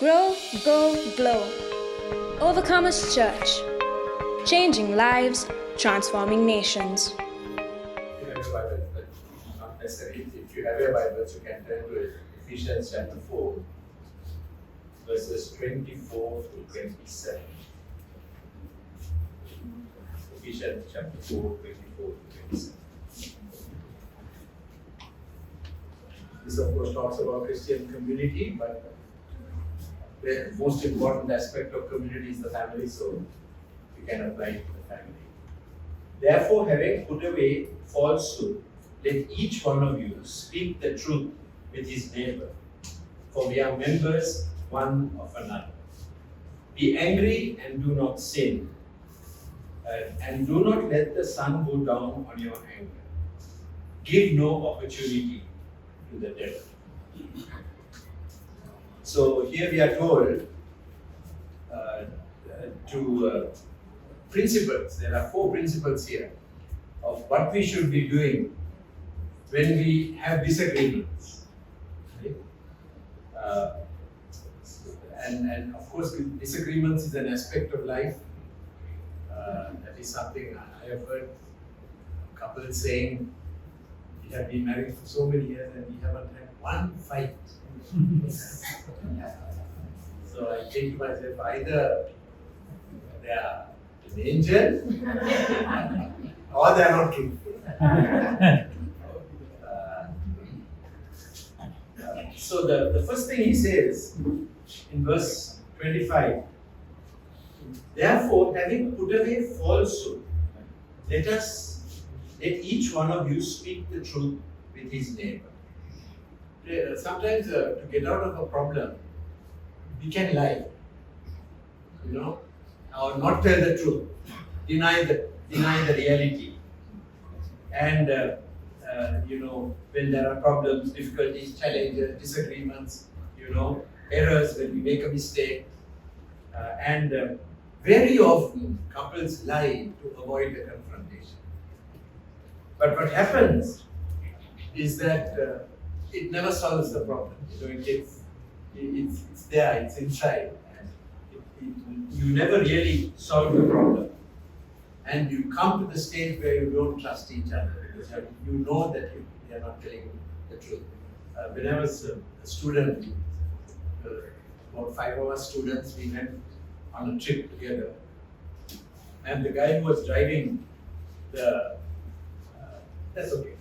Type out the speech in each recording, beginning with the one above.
Grow, go, glow. Overcomers Church. Changing lives, transforming nations. If you have your Bible, but not necessarily. If you have your Bibles, you can turn to Ephesians chapter 4, verses 24 to 27. Ephesians chapter 4, 24 to 27. This, of course, talks about Christian community, but the most important aspect of community is the family, so you can apply it to the family. Therefore, having put away falsehood, let each one of you speak the truth with his neighbor, for we are members one of another. Be angry and do not sin, and do not let the sun go down on your anger. Give no opportunity to the devil. So here we are told principles. There are 4 principles here of what we should be doing when we have disagreements. Right? And of course, disagreements is an aspect of life. That is something I have heard couples saying, we have been married for so many years and we haven't had one fight. So I think to myself, either they are an angel or they are not truthful. So the first thing he says in verse 25, therefore, having put away falsehood, let each one of you speak the truth with his neighbor. Sometimes to get out of a problem, we can lie, or not tell the truth, deny the reality. And when there are problems, difficulties, challenges, disagreements, errors, when we make a mistake, and very often couples lie to avoid the confrontation. But what happens is that it never solves the problem. It's there, it's inside. You never really solve the problem. And you come to the stage where you don't trust each other because you know that you are not telling the truth. When I was a student, about 5 of us students, we went on a trip together. And the guy who was driving that's okay.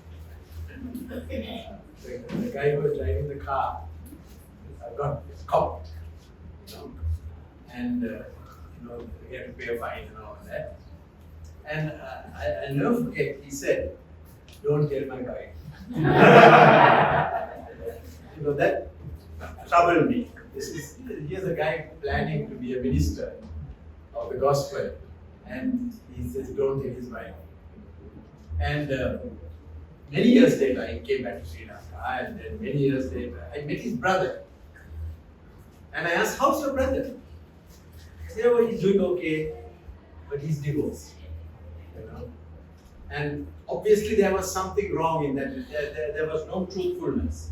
The guy who was driving the car got caught, and he had to pay a fine and all that. And I'll never forget, he said, don't tell my guy. That troubled me. Here's a guy planning to be a minister of the gospel, and he says, don't tell his wife. And many years later, I came back to Sri Lanka, and then many years later, I met his brother. And I asked, how's your brother? He said, oh, he's doing okay, but he's divorced. And obviously there was something wrong in that. There was no truthfulness.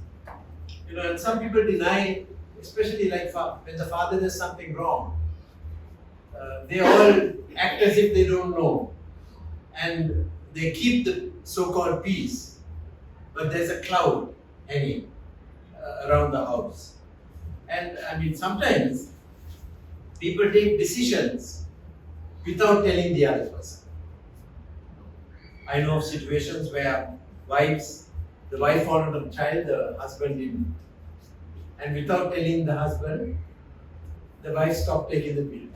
And some people deny, especially like when the father does something wrong. They all act as if they don't know. And they keep the so-called peace. But there's a cloud hanging around the house. And sometimes people take decisions without telling the other person. I know of situations where the wife wanted a child, the husband didn't. And without telling the husband, the wife stopped taking the pill.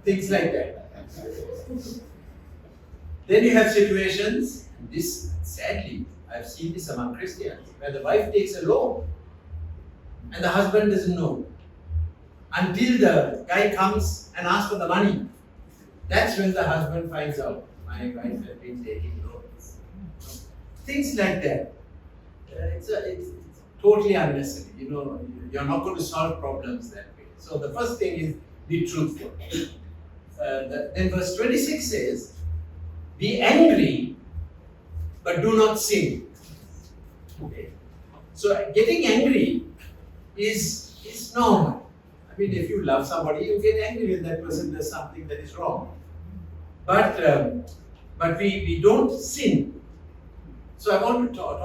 Things like that. Then you have situations, sadly, I've seen this among Christians, where the wife takes a loan and the husband doesn't know. Until the guy comes and asks for the money. That's when the husband finds out, my wife has been taking loans. Things like that. It's totally unnecessary. You're not going to solve problems that way. So the first thing is be truthful. Then verse 26 says, be angry, but do not sin. Okay. So getting angry is normal. I mean, if you love somebody, you get angry when that person does something that is wrong. But we don't sin. So I want to talk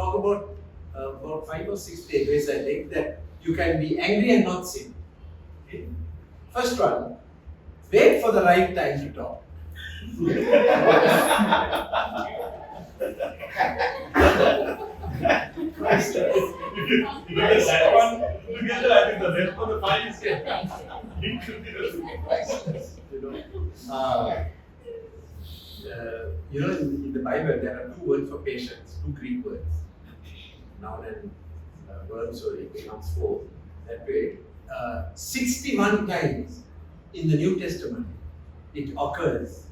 about 5 or 6 takeaways I think that you can be angry and not sin. Okay? First one, wait for the right time to talk. If you get that one together, I think the rest of the 5 is Priceless, in the Bible there are 2 words for patience, 2 Greek words, noun and verb, so it becomes 4. That way, 61 times in the New Testament it occurs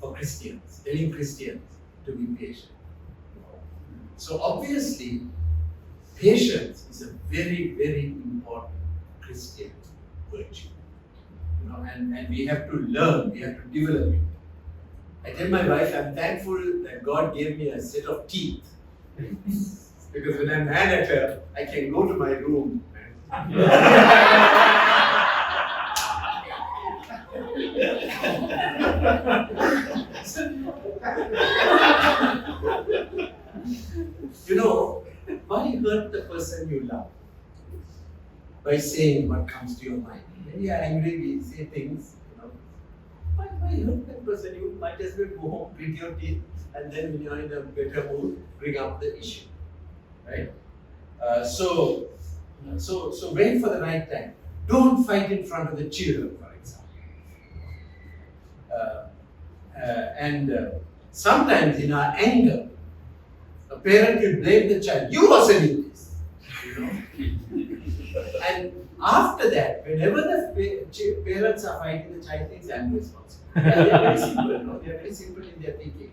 for Christians, telling Christians to be patient. So obviously, patience is a very, very important Christian virtue. And we have to learn, we have to develop it. I tell my wife I'm thankful that God gave me a set of teeth. Because when I'm mad at her, I can go to my room and why hurt the person you love? By saying what comes to your mind. When you are angry, we say things, why hurt that person? You might as well go home, grit your teeth, and then when you are in a better mood, bring up the issue. Right? So wait for the right time. Don't fight in front of the children, for example. Sometimes in our anger, a parent will blame the child. You also did this. And after that, whenever the parents are fighting, the child thinks I'm responsible. They are very simple. No? They are very simple in their thinking.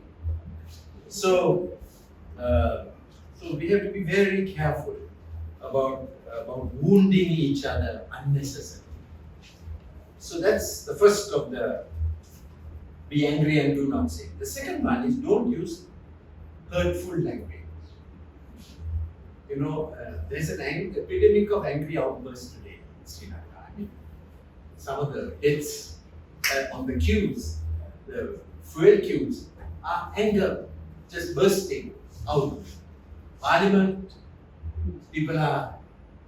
So we have to be very careful about wounding each other unnecessarily. So that's the first of the be angry and do not sin. The second one is don't use hurtful language. There's an epidemic of angry outbursts today in Sri Lanka. I mean, some of the deaths on the queues, the fuel queues, are anger just bursting out. Parliament, people are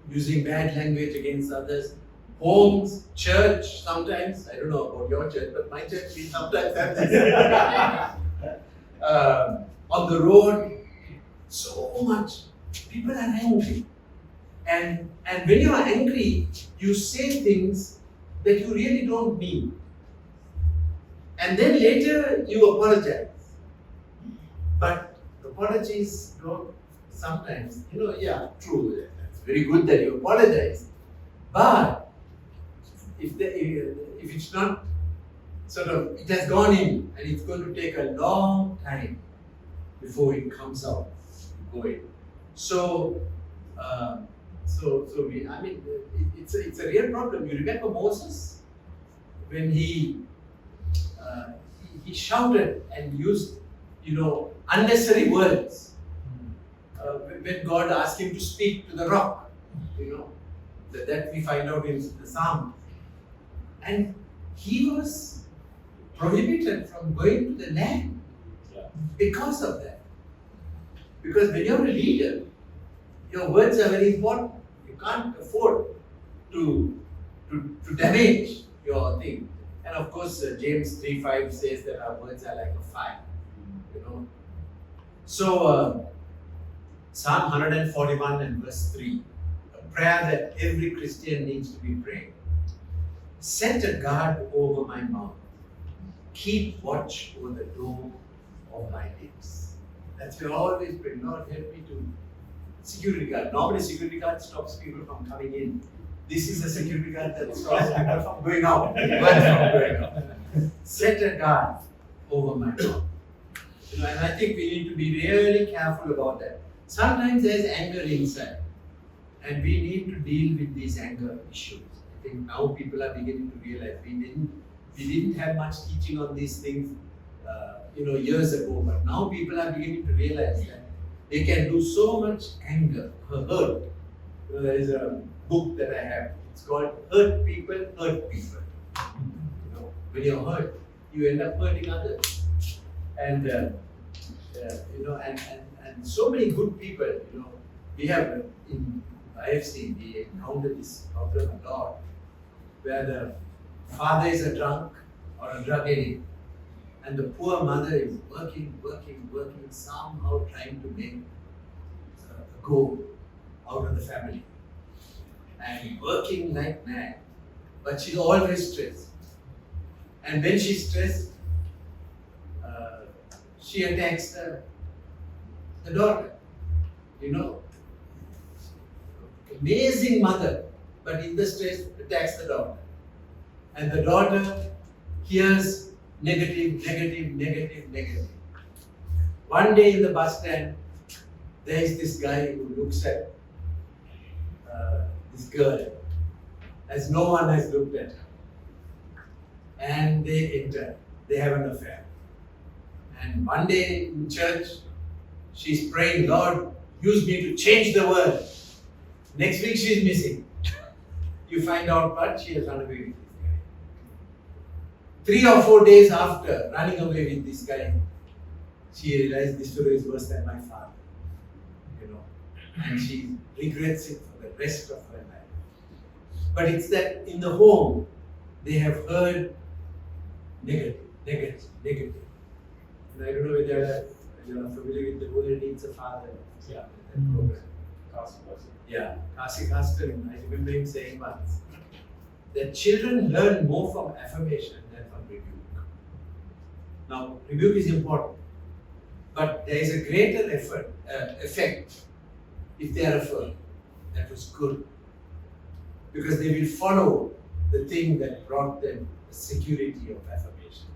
using bad language against others. Homes, church, sometimes, I don't know about your church, but my church, we sometimes have that. On the road, so much. People are angry. And when you are angry, you say things that you really don't mean. And then later you apologize. But apologies don't sometimes, true, it's very good that you apologize. But if it's not it has gone in and it's going to take a long time before it comes out, going. So it's a real problem. You remember Moses when he shouted and used unnecessary words when God asked him to speak to the rock. That we find out in the Psalm. And he was prohibited from going to the land because of that. Because when you're a leader, your words are very important. You can't afford to damage your thing. And of course, James 3:5 says that our words are like a fire. So, Psalm 141 and verse 3, a prayer that every Christian needs to be praying. Set a guard over my mouth. Keep watch over the door of my lips. That's why I always pray, Lord, help me to security guard. Normally security guard stops people from coming in. This is a security guard that stops people from going out. Set a guard over my mouth. And I think we need to be really careful about that. Sometimes there's anger inside. And we need to deal with these anger issues. I think now people are beginning to realize we didn't have much teaching on these things years ago, but now people are beginning to realize that they can do so much anger, hurt, There is a book that I have. It's called Hurt People, Hurt People. When you're hurt, you end up hurting others. And and so many good people, we have in IFC, we encounter this problem a lot, where the father is a drunk or a drug addict, and the poor mother is working, somehow trying to make a go out of the family. And working like mad, but she's always stressed. And when she's stressed, she attacks the daughter. Amazing mother, but in the stress attacks the daughter. And the daughter hears negative. One day in the bus stand, there is this guy who looks at this girl as no one has looked at her. And they enter, they have an affair. And one day in church, she's praying, Lord, use me to change the world. Next week she's missing. You find out what? She has run away with this guy. 3 or 4 days after running away with this guy, she realized this fellow is worse than my father. And she regrets it for the rest of her life. But it's that in the home, they have heard negative. And I don't know whether you are familiar with the word needs a father. Yeah. That program. Yeah, Kasi Kastan, I remember him saying once that children learn more from affirmation than from rebuke. Now, rebuke is important, but there is a greater effect if they are affirmed. That was good, because they will follow the thing that brought them the security of affirmation.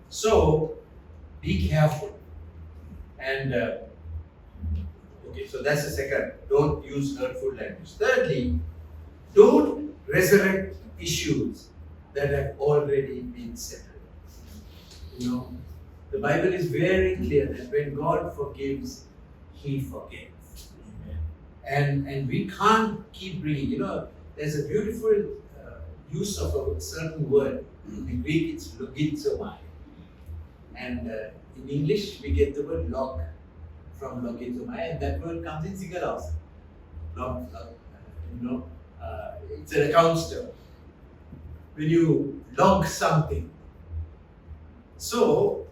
So, be careful. And okay, so that's the second. Don't use hurtful language. Thirdly, don't resurrect issues that have already been settled. The Bible is very clear that when God forgives, He forgets. And we can't keep bringing. There's a beautiful use of a certain word. In Greek, it's logizomai. And in English, we get the word log from logizomai, and that word comes in single house. It's an accounts term. When you log something. So,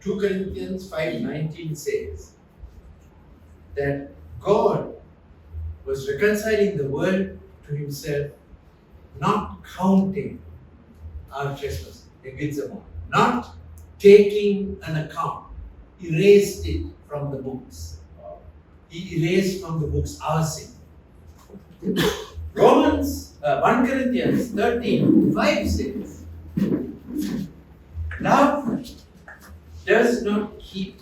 2 Corinthians 5:19 says that God was reconciling the world to Himself, not counting our trespasses, not taking an account, erased it from the books. He erased from the books our sin. 1 Corinthians 13:5 says, love does not keep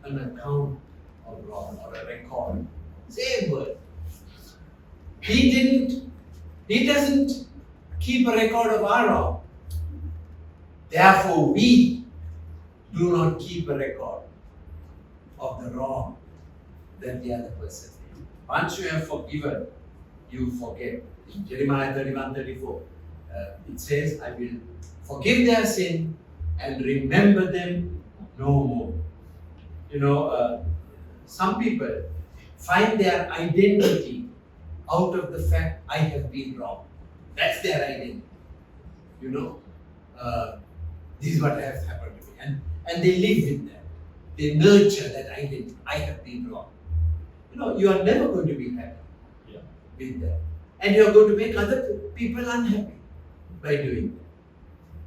an account of wrong or a record. Same word. He doesn't keep a record of our wrong. Therefore, we do not keep a record of the wrong that the other person did. Once you have forgiven, you forget. In Jeremiah 31:34, it says, I will forgive their sin and remember them no more. Some people find their identity out of the fact I have been wrong. That's their identity. This is what has happened to me. And they live with that. They nurture that identity. I have been wrong. You are never going to be happy with that. And you are going to make other people unhappy by doing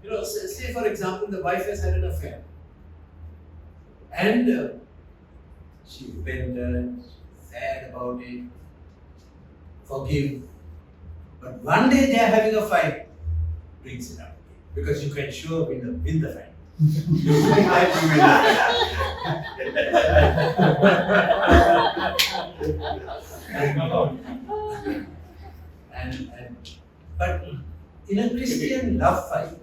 that. Say for example, the wife has had an affair. And she repented, sad about it, forgive. But one day they are having a fight, brings it up. Because you can sure win the fight. You win that, you win But in a Christian love fight,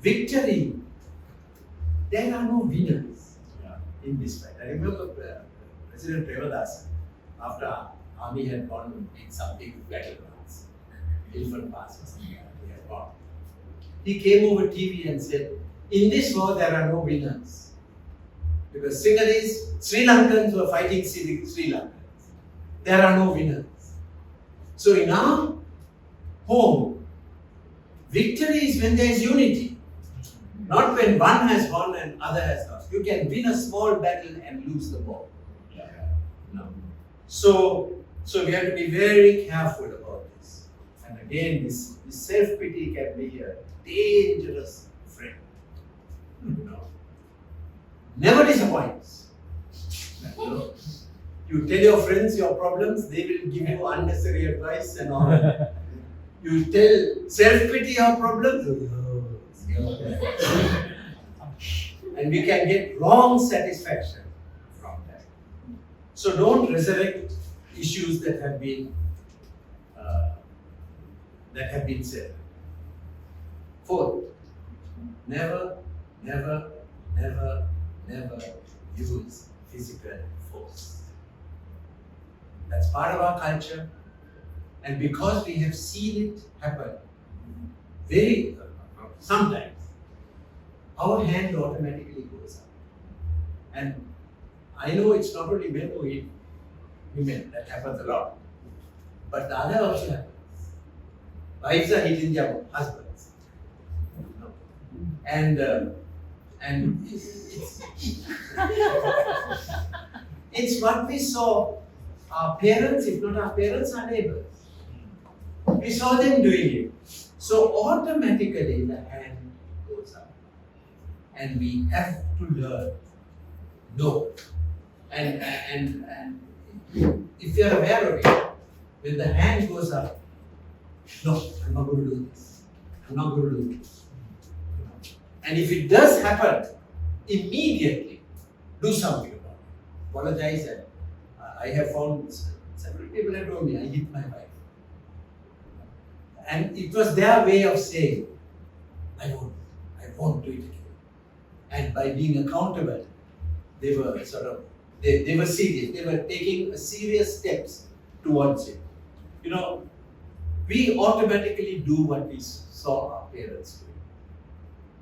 victory, there are no winners in this fight. I remember President Premadasan, after army had gone in some big battlegrounds, Ilford Pass or something, he had gone. He came over TV and said, in this war there are no winners. Because Sinhalese, Sri Lankans were fighting Sri Lankans. There are no winners. So in our home, victory is when there is unity. Not when one has won and other has lost. You can win a small battle and lose the war. No. So we have to be very careful about this. And again, this self-pity can be a dangerous friend. Never disappoints. You tell your friends your problems, they will give you unnecessary advice and all. You tell self-pity your problems, and we can get wrong satisfaction from that. So don't resurrect issues that have been said. Fourth, never use physical force. That's part of our culture, and because we have seen it happen sometimes, our hand automatically goes up. And I know it's not only men who hit women, that happens a lot, but the other also happens. Wives are hitting their husbands. And it's what we saw our parents, if not our parents, our neighbors. We saw them doing it. So automatically the hand goes up. And we have to learn no. And if you're aware of it, when the hand goes up, no, I'm not going to do this. I'm not going to do this. And if it does happen, immediately do something about it. Apologize. And I have found several people have told me, I hit my wife. And it was their way of saying, I won't do it again. And by being accountable, they were they were serious. They were taking serious steps towards it. We automatically do what we saw our parents do.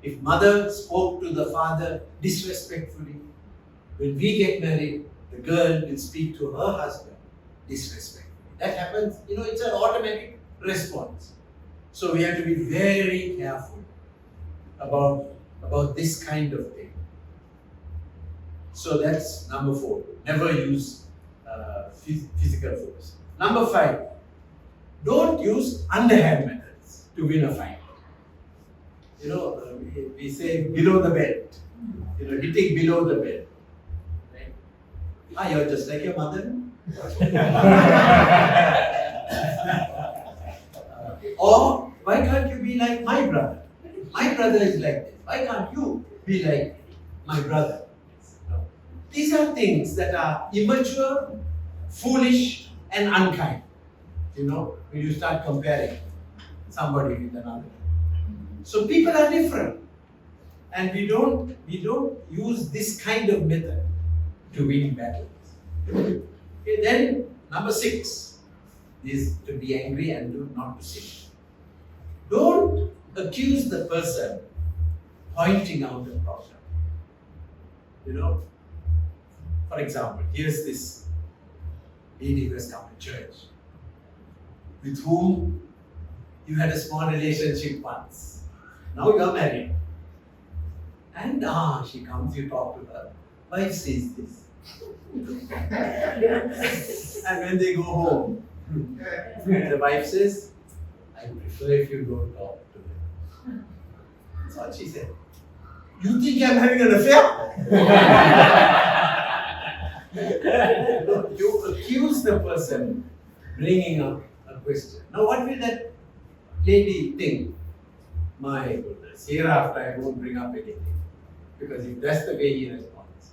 If mother spoke to the father disrespectfully, when we get married, the girl will speak to her husband disrespectfully. That happens, it's an automatic response. So we have to be very careful about this kind of thing. So that's number 4. Never use physical force. Number 5. Don't use underhand methods to win a fight. We say below the belt. Hitting below the belt. Right? You're just like your mother. Or why can't you be like my brother? My brother is like this. Why can't you be like my brother? These are things that are immature, foolish, and unkind. When you start comparing somebody with another. So people are different, and we don't use this kind of method to win battles. Okay, then number 6 is to be angry and not to sin. Don't accuse the person pointing out the problem. For example, here's this lady who has come to church, with whom you had a small relationship once. Now you are married. And she comes, you talk to her. Wife says this. And when they go home, the wife says, I prefer if you don't talk to them. That's what she said. You think I'm having an affair? No, you accuse the person bringing up a question. Now what will that lady think? My goodness, hereafter I won't bring up anything. Because if that's the way he responds.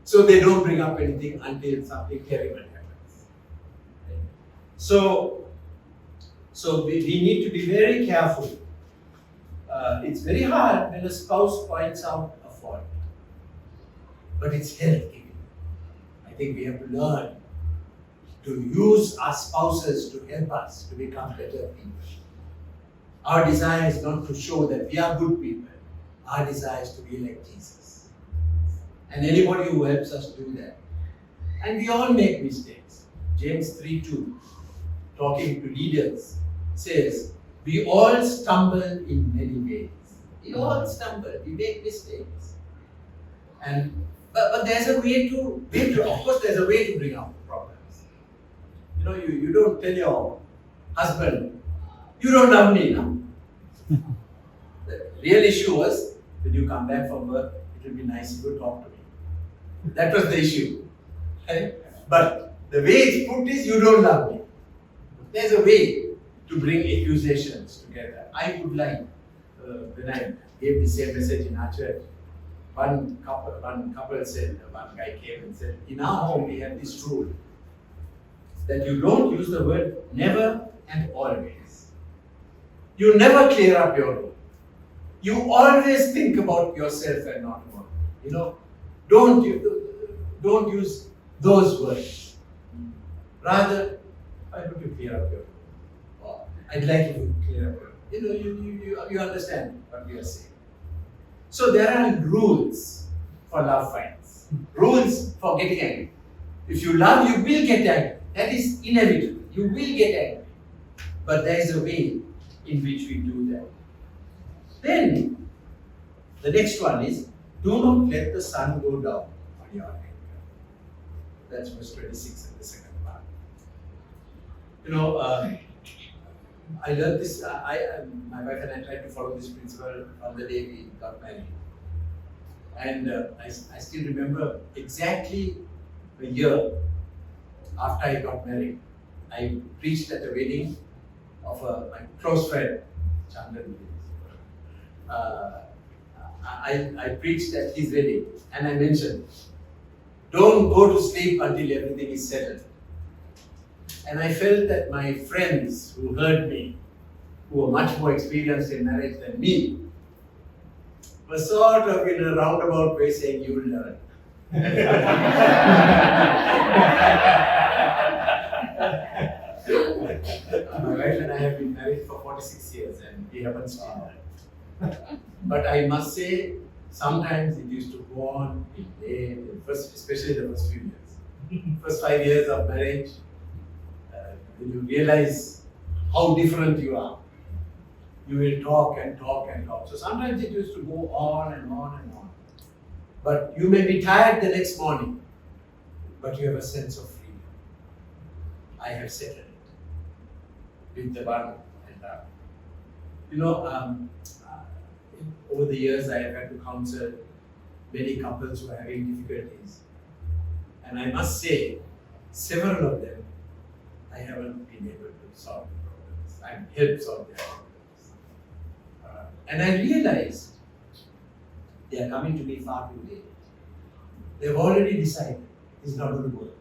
So they don't bring up anything until something terrible happens. So we need to be very careful. It's very hard when a spouse points out a fault. But it's health giving. I think we have to learn to use our spouses to help us to become better people. Our desire is not to show that we are good people. Our desire is to be like Jesus. And anybody who helps us do that. And we all make mistakes. James 3:2, talking to leaders, says, we all stumble in many ways. We all stumble, we make mistakes. But there's a way to, of course there's a way to bring out the problems. You don't tell your husband, you don't love me now. The real issue was, when you come back from work, it would be nice if you talk to me. That was the issue. Right? But the way it's put is, you don't love me. There's a way to bring accusations together. I would like, when I gave the same message in our church, one couple said, one guy came and said, in our home we have this rule that you don't use the word never and always. You never clear up your room. You always think about yourself and not about Don't use those words. Rather, why don't you clear up your room? Or, I'd like you to clear up your room. You understand what we are saying. So there are rules for love fights. Rules for getting angry. If you love, you will get angry. That is inevitable. You will get angry. But there is a way in which we do that. Then, the next one is, do not let the sun go down on your anger. That's verse 26 in the second part. I learned this, my wife and I tried to follow this principle on the day we got married. And I still remember exactly a year after I got married. I preached at the wedding of my close friend, Chandan. I preached at his wedding and I mentioned, don't go to sleep until everything is settled. And I felt that my friends who heard me, who were much more experienced in marriage than me, were sort of in a roundabout way saying, you will learn. My wife and I have been married for 46 years and we haven't still learned. But I must say, sometimes it used to go on in day, especially the first few years. First 5 years of marriage, when you realize how different you are, you will talk and talk and talk. So sometimes it used to go on and on and on. But you may be tired the next morning, but you have a sense of freedom. I have settled it with the one and over the years I have had to counsel many couples who are having difficulties. And I must say, several of them, I haven't been able to solve the problems. I've helped solve their problems. And I realized they are coming to me far too late. They've already decided it's not going to work.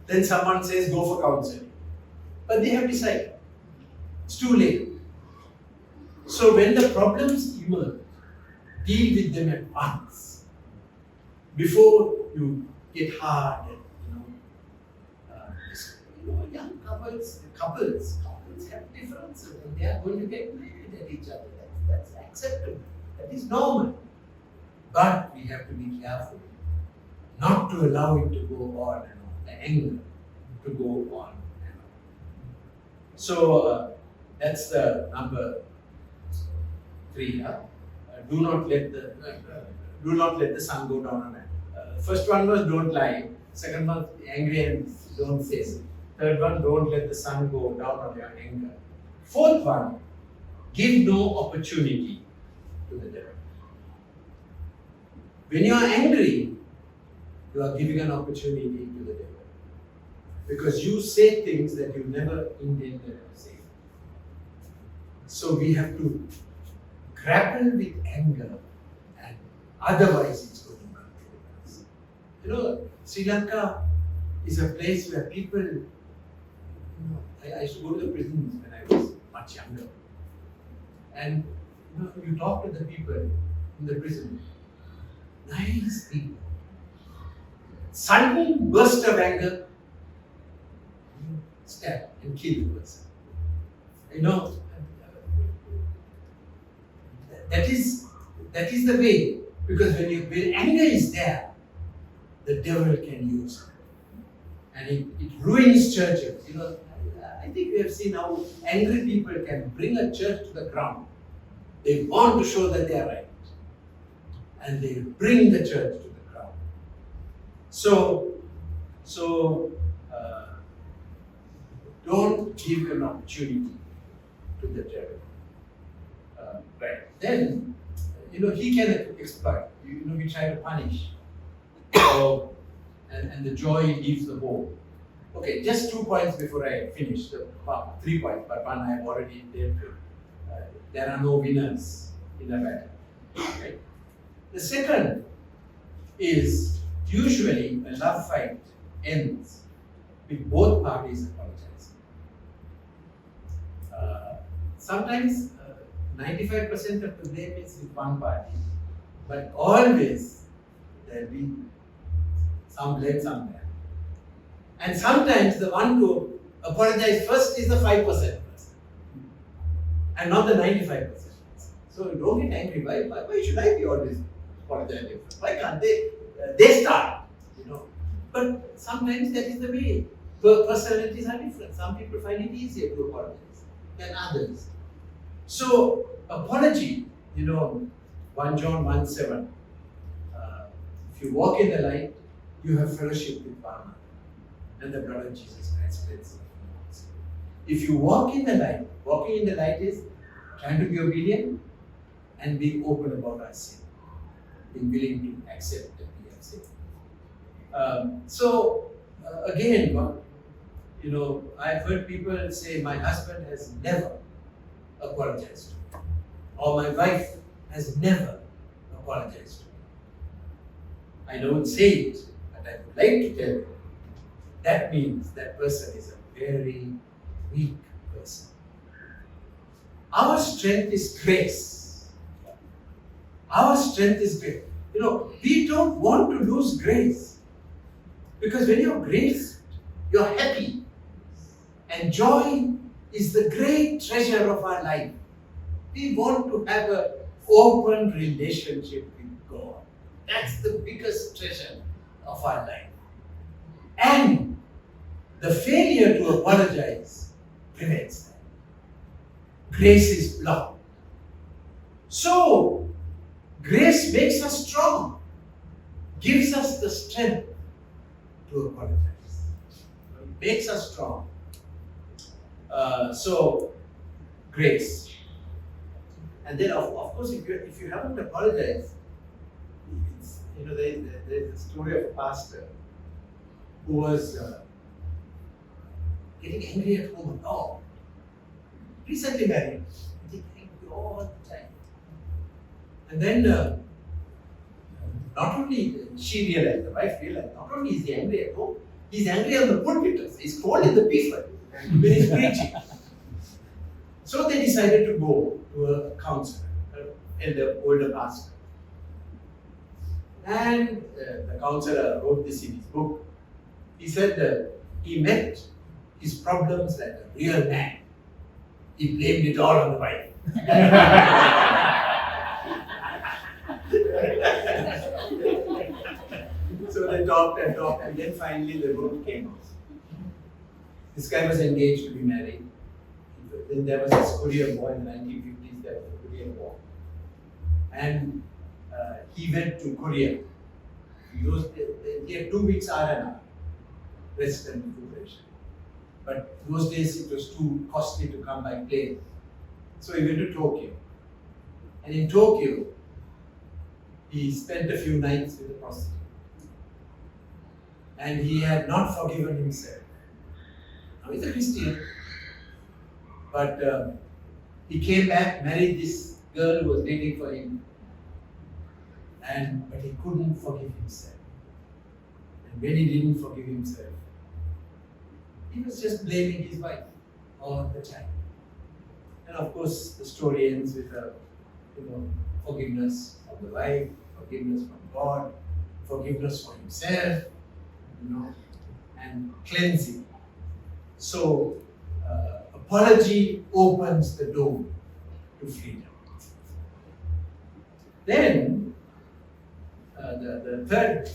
Then someone says, go for counseling. But they have decided. It's too late. So when the problems emerge, deal with them at once. Before you get hard and, young couples have differences and they are going to get mad at each other. That's acceptable. That is normal. But we have to be careful not to allow it to go on and on, the anger to go on and on. So that's the number 3. Do not let the sun go down on it. First one was don't lie. Second one, angry and don't face it. Third one, don't let the sun go down on your anger. Fourth one, give no opportunity to the devil. When you are angry, you are giving an opportunity to the devil. Because you say things that you never intended to say. So we have to grapple with anger, and otherwise it's going to control us. Sri Lanka is a place where people, I used to go to the prisons when I was much younger. And you talk to the people in the prison, nice people. sudden burst of anger, stab and kill the person. You know, that is the way. Because when anger is there, the devil can use it. And it ruins churches. You know, I think we have seen how angry people can bring a church to the ground. They want to show that they are right. And they bring the church to the ground. So don't give an opportunity to the devil. Right. Then, you know, he can exploit. You know, we try to punish. So, and the joy leaves the home. Okay, just 2 points before I finish. 3 points, but one I have already dealt with. There are no winners in a battle. Right? The second is usually a love fight ends with both parties apologizing. Sometimes 95% of the blame is with one party, but always there will be some blame somewhere. And sometimes the one who apologizes first is the 5% person, and not the 95%. So don't get angry. Why should I be always apologizing? Why can't they? They start, you know. But sometimes that is the way. Personalities are different. Some people find it easier to apologize than others. So apology, you know, 1 John 1:7. If you walk in the light, you have fellowship with one another, and the blood of Jesus Christ cleanses you. If you walk in the light, walking in the light is trying to be obedient and being open about our sin, being willing to accept that we have sinned. Again, you know, I've heard people say, my husband has never apologized to me, or my wife has never apologized to me. I don't say it, but I would like to tell you, that means that person is a very weak person. Our strength is grace. Our strength is grace. You know, we don't want to lose grace. Because when you're graced, you're happy. And joy is the great treasure of our life. We want to have an open relationship with God. That's the biggest treasure of our life. And the failure to apologize prevents that. Grace is blocked. So, grace makes us strong, gives us the strength to apologize. It makes us strong. Grace. And then, of course, if you haven't apologized, you know, there's a story of a pastor who was getting angry at home. Oh, recently married, getting angry all the time. And then, not only she realized, the wife realized, not only is he angry at home, he's angry on the pulpit. He's called in the people when he's preaching. So they decided to go to a counselor, an older pastor. And the counselor wrote this in his book. He said he met his problems like a real man. He blamed it all on the wife. So they talked, and then finally the book came out. This guy was engaged to be married. Then there was this Korean War in the 1950s, there was a Korean War. And he went to Korea. He had 2 weeks R&R, rest and recuperation. But those days it was too costly to come by plane. So he went to Tokyo. And in Tokyo, he spent a few nights with a prostitute. And he had not forgiven himself. Now he's a Christian. But he came back, married this girl who was waiting for him. But he couldn't forgive himself. And when he didn't forgive himself, he was just blaming his wife all the time. And of course, the story ends with forgiveness from the wife, forgiveness from God, forgiveness for himself, and cleansing. So, apology opens the door to freedom. Then, the third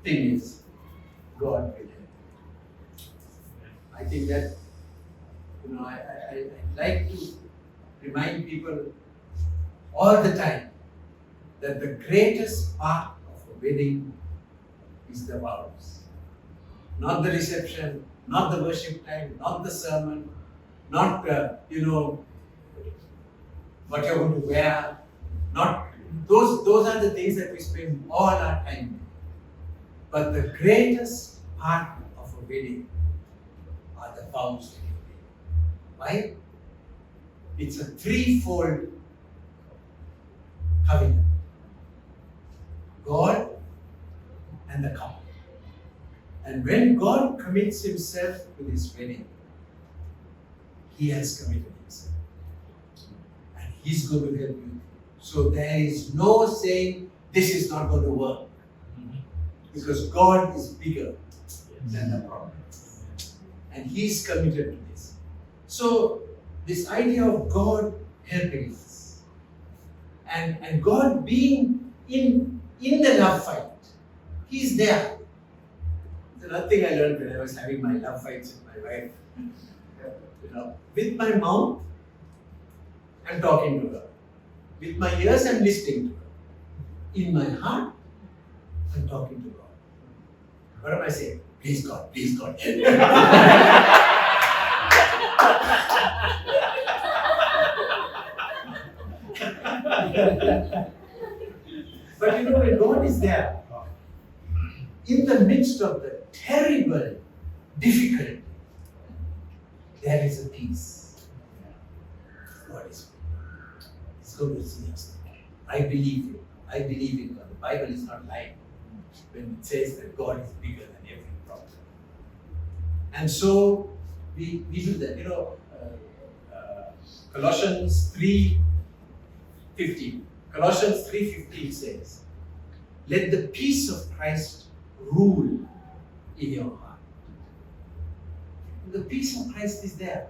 thing is God will help. I think that, I like to remind people all the time that the greatest part of a wedding is the vows. Not the reception, not the worship time, not the sermon, not, what you're going to wear, not, those are the things that we spend all our time with. But the greatest part of a wedding are the vows that you make. Why? It's a threefold covenant. God and the couple. And when God commits himself to this wedding, he has committed himself. And he's going to help you. So there is no saying, this is not going to work. Because God is bigger than the problem. And he's committed to this. So this idea of God helping us and God being in the love fight, he's there. There's another thing I learned when I was having my love fights with my wife. With my mouth, I'm talking to her. With my ears, I'm listening to her. In my heart, I'm talking to God. What am I saying? Please God, please God. But when God is there, in the midst of the terrible difficulty, there is a peace. God is good. He's going to see us. I believe it. I believe in God. The Bible is not lying when it says that God is bigger than every problem. And so we do that. Colossians 3:15. Colossians 3:15 says, let the peace of Christ rule in your heart. The peace of Christ is there.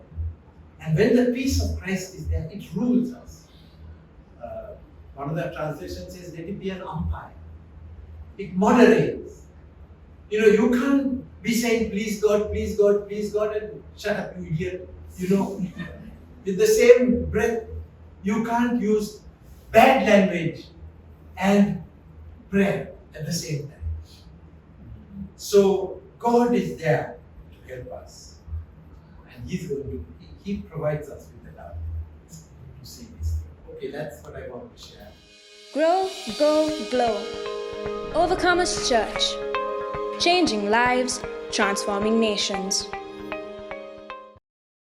And when the peace of Christ is there, it rules us. One of the translations says, let it be an umpire. It moderates. You can't be saying, please God, please God, please God, and shut up, you idiot. With the same breath, you can't use bad language and prayer at the same time. So God is there to help us. And He provides us with the love to see this. Okay, that's what I want to share. Grow, go, glow. Overcomers Church. Changing lives, transforming nations.